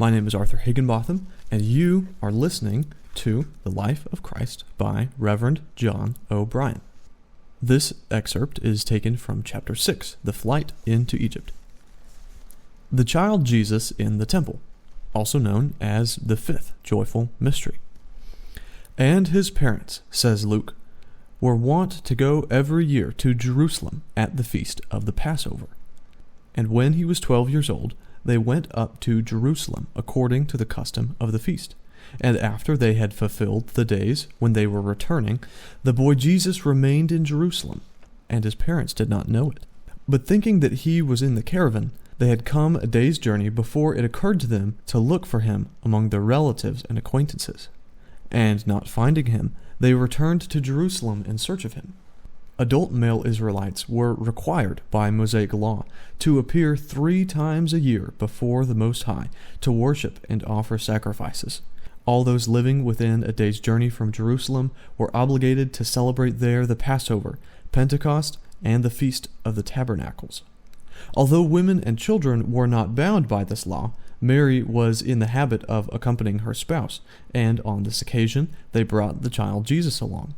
My name is Arthur Higginbotham, and you are listening to The Life of Christ by Reverend John A. This excerpt is taken from Chapter 6, The Flight into Egypt. The child Jesus in the temple, also known as the fifth joyful mystery. And his parents, says Luke, were wont to go every year to Jerusalem at the feast of the Passover. And when he was 12 years old, they went up to Jerusalem according to the custom of the feast. And after they had fulfilled the days when they were returning, the boy Jesus remained in Jerusalem, and his parents did not know it. But thinking that he was in the caravan, they had come a day's journey before it occurred to them to look for him among their relatives and acquaintances. And not finding him, they returned to Jerusalem in search of him. Adult male Israelites were required by Mosaic law to appear 3 times a year before the Most High to worship and offer sacrifices. All those living within a day's journey from Jerusalem were obligated to celebrate there the Passover, Pentecost, and the Feast of the Tabernacles. Although women and children were not bound by this law, Mary was in the habit of accompanying her spouse, and on this occasion they brought the child Jesus along.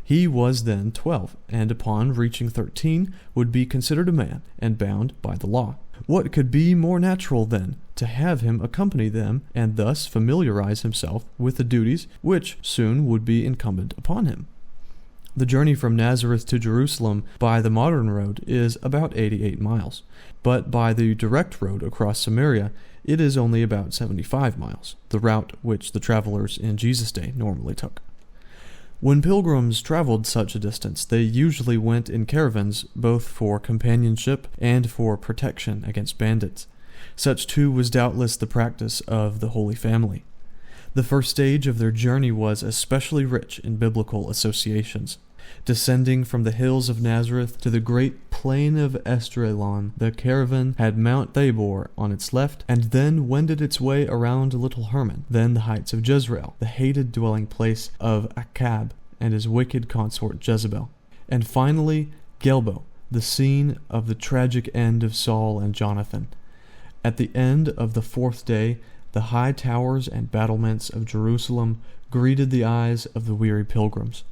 He was then 12, and upon reaching 13 would be considered a man and bound by the law. What could be more natural, then, to have him accompany them and thus familiarize himself with the duties which soon would be incumbent upon him? The journey from Nazareth to Jerusalem by the modern road is about 88 miles, but by the direct road across Samaria, it is only about 75 miles, the route which the travelers in Jesus' day normally took. When pilgrims traveled such a distance, they usually went in caravans both for companionship and for protection against bandits. Such too was doubtless the practice of the Holy Family. The first stage of their journey was especially rich in biblical associations. Descending from the hills of Nazareth to the great plain of Esdraelon, the caravan had Mount Tabor on its left, and then wended its way around Little Hermon, then the heights of Jezreel, the hated dwelling place of Achab and his wicked consort Jezebel, and finally Gelbo, the scene of the tragic end of Saul and Jonathan. At the end of the 4th day, the high towers and battlements of Jerusalem greeted the eyes of the weary pilgrims.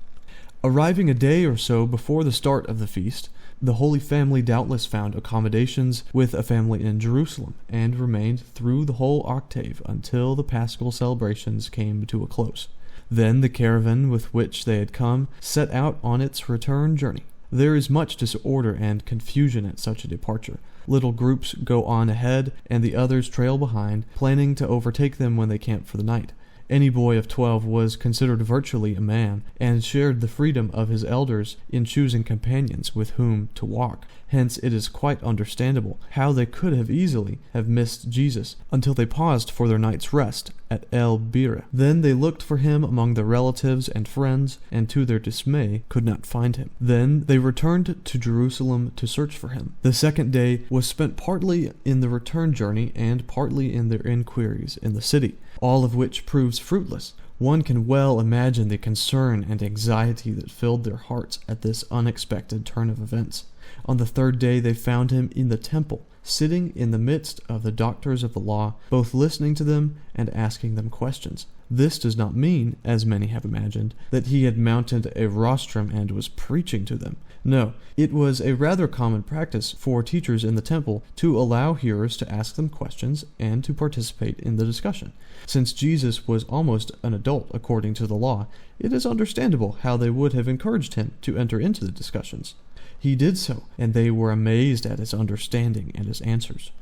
Arriving a day or so before the start of the feast, the Holy Family doubtless found accommodations with a family in Jerusalem, and remained through the whole octave until the Paschal celebrations came to a close. Then the caravan with which they had come set out on its return journey. There is much disorder and confusion at such a departure. Little groups go on ahead, and the others trail behind, planning to overtake them when they camp for the night. Any boy of 12 was considered virtually a man, and shared the freedom of his elders in choosing companions with whom to walk. Hence it is quite understandable how they could have easily have missed Jesus until they paused for their night's rest at El Bira. Then they looked for him among their relatives and friends, and to their dismay could not find him. Then they returned to Jerusalem to search for him. The 2nd day was spent partly in the return journey and partly in their inquiries in the city, all of which proves fruitless. One can well imagine the concern and anxiety that filled their hearts at this unexpected turn of events. On the 3rd day they found him in the temple, sitting in the midst of the doctors of the law, both listening to them and asking them questions. This does not mean, as many have imagined, that he had mounted a rostrum and was preaching to them. No, it was a rather common practice for teachers in the temple to allow hearers to ask them questions and to participate in the discussion. Since Jesus was almost an adult according to the law, it is understandable how they would have encouraged him to enter into the discussions. He did so, and they were amazed at his understanding and his answers.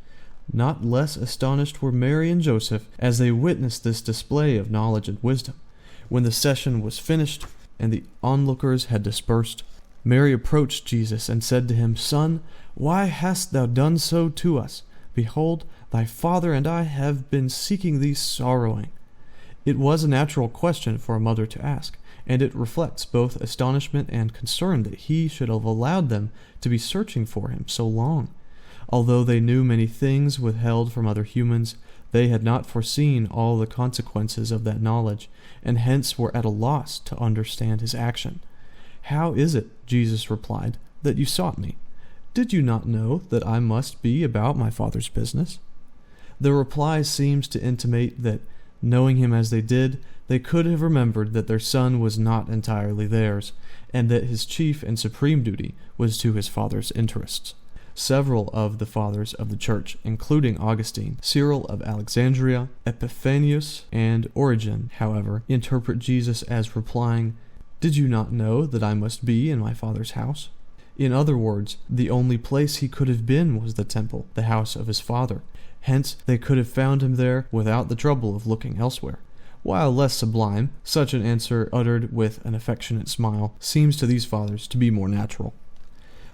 Not less astonished were Mary and Joseph as they witnessed this display of knowledge and wisdom. When the session was finished and the onlookers had dispersed, Mary approached Jesus and said to him, "Son, why hast thou done so to us? Behold, thy father and I have been seeking thee sorrowing." It was a natural question for a mother to ask, and it reflects both astonishment and concern that he should have allowed them to be searching for him so long. Although they knew many things withheld from other humans, they had not foreseen all the consequences of that knowledge, and hence were at a loss to understand his action. "How is it," Jesus replied, "that you sought me? Did you not know that I must be about my Father's business?" The reply seems to intimate that, knowing him as they did, they could have remembered that their son was not entirely theirs, and that his chief and supreme duty was to his father's interests. Several of the fathers of the Church, including Augustine, Cyril of Alexandria, Epiphanius, and Origen, however, interpret Jesus as replying, "Did you not know that I must be in my Father's house?" In other words, the only place he could have been was the temple, the house of his Father. Hence, they could have found him there without the trouble of looking elsewhere. While less sublime, such an answer, uttered with an affectionate smile, seems to these fathers to be more natural.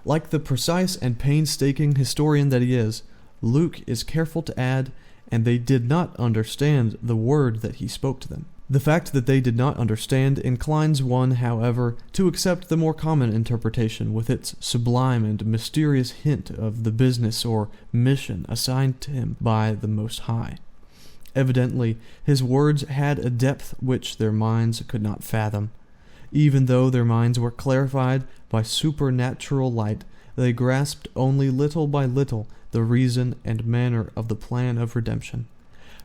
Like the precise and painstaking historian that he is, Luke is careful to add, "and they did not understand the word that he spoke to them." The fact that they did not understand inclines one, however, to accept the more common interpretation with its sublime and mysterious hint of the business or mission assigned to him by the Most High. Evidently, his words had a depth which their minds could not fathom. Even though their minds were clarified by supernatural light, they grasped only little by little the reason and manner of the plan of redemption.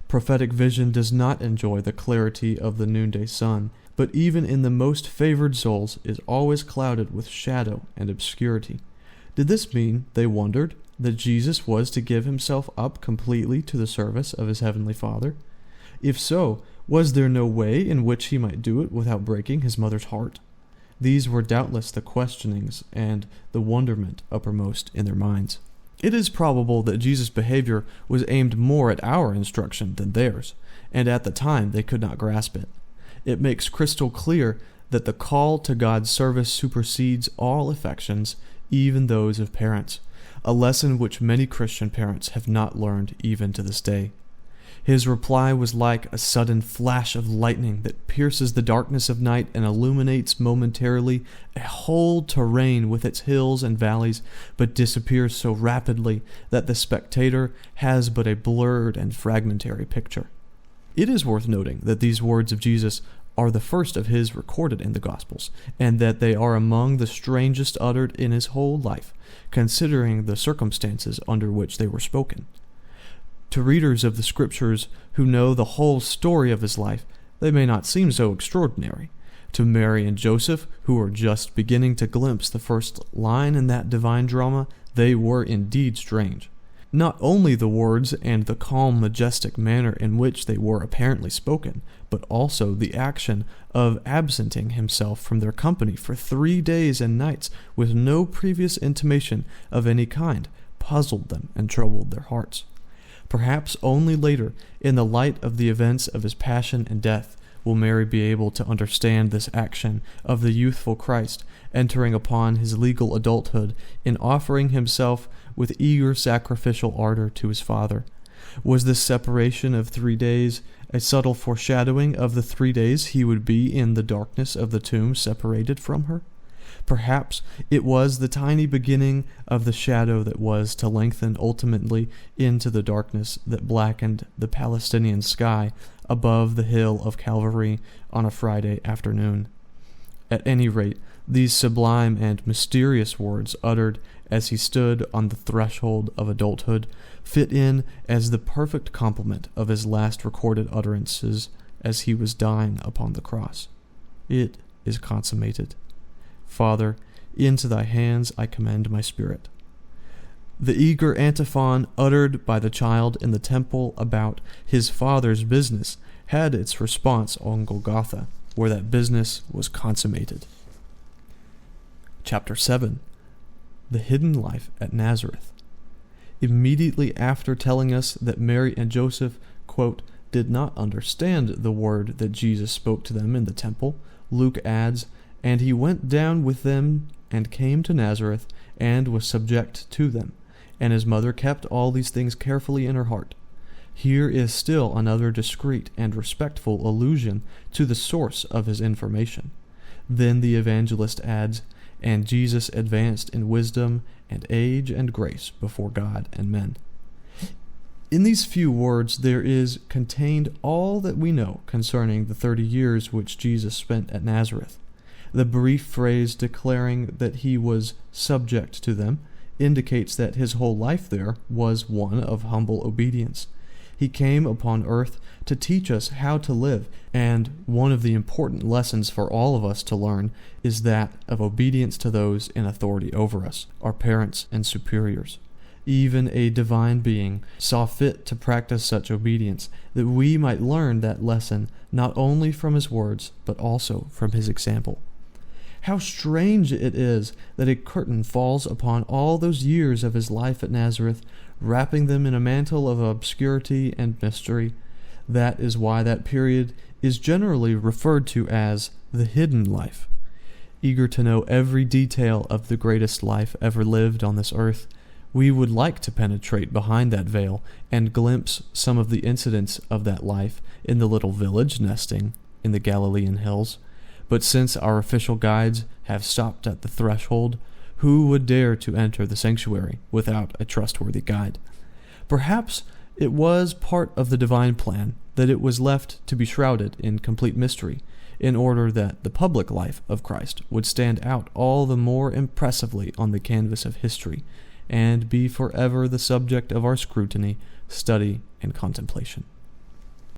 Prophetic vision does not enjoy the clarity of the noonday sun, but even in the most favored souls is always clouded with shadow and obscurity. Did this mean, they wondered, that Jesus was to give himself up completely to the service of his heavenly Father? If so, was there no way in which he might do it without breaking his mother's heart? These were doubtless the questionings and the wonderment uppermost in their minds. It is probable that Jesus' behavior was aimed more at our instruction than theirs, and at the time they could not grasp it. It makes crystal clear that the call to God's service supersedes all affections, even those of parents, a lesson which many Christian parents have not learned even to this day. His reply was like a sudden flash of lightning that pierces the darkness of night and illuminates momentarily a whole terrain with its hills and valleys, but disappears so rapidly that the spectator has but a blurred and fragmentary picture. It is worth noting that these words of Jesus are the first of his recorded in the Gospels, and that they are among the strangest uttered in his whole life, considering the circumstances under which they were spoken. To readers of the Scriptures who know the whole story of his life, they may not seem so extraordinary. To Mary and Joseph, who were just beginning to glimpse the first line in that divine drama, they were indeed strange. Not only the words and the calm, majestic manner in which they were apparently spoken, but also the action of absenting himself from their company for 3 days and nights with no previous intimation of any kind puzzled them and troubled their hearts. Perhaps only later, in the light of the events of his passion and death, will Mary be able to understand this action of the youthful Christ entering upon his legal adulthood in offering himself with eager sacrificial ardor to his Father. Was this separation of 3 days a subtle foreshadowing of the 3 days he would be in the darkness of the tomb separated from her? Perhaps it was the tiny beginning of the shadow that was to lengthen ultimately into the darkness that blackened the Palestinian sky above the hill of Calvary on a Friday afternoon. At any rate, these sublime and mysterious words uttered as he stood on the threshold of adulthood fit in as the perfect complement of his last recorded utterances as he was dying upon the cross. It is consummated. Father, into thy hands I commend my spirit. The eager antiphon uttered by the child in the temple about his Father's business had its response on Golgotha, where that business was consummated. Chapter 7. The Hidden Life at Nazareth. Immediately after telling us that Mary and Joseph, quote, did not understand the word that Jesus spoke to them in the temple, Luke adds, "And he went down with them and came to Nazareth and was subject to them, and his mother kept all these things carefully in her heart." Here is still another discreet and respectful allusion to the source of his information. Then the evangelist adds, "And Jesus advanced in wisdom and age and grace before God and men." In these few words there is contained all that we know concerning the 30 years which Jesus spent at Nazareth. The brief phrase declaring that he was subject to them indicates that his whole life there was one of humble obedience. He came upon earth to teach us how to live, and one of the important lessons for all of us to learn is that of obedience to those in authority over us, our parents and superiors. Even a divine being saw fit to practice such obedience, that we might learn that lesson not only from his words, but also from his example. How strange it is that a curtain falls upon all those years of his life at Nazareth, wrapping them in a mantle of obscurity and mystery. That is why that period is generally referred to as the hidden life. Eager to know every detail of the greatest life ever lived on this earth, we would like to penetrate behind that veil and glimpse some of the incidents of that life in the little village nesting in the Galilean hills. But since our official guides have stopped at the threshold, who would dare to enter the sanctuary without a trustworthy guide? Perhaps it was part of the divine plan that it was left to be shrouded in complete mystery, in order that the public life of Christ would stand out all the more impressively on the canvas of history, and be forever the subject of our scrutiny, study, and contemplation.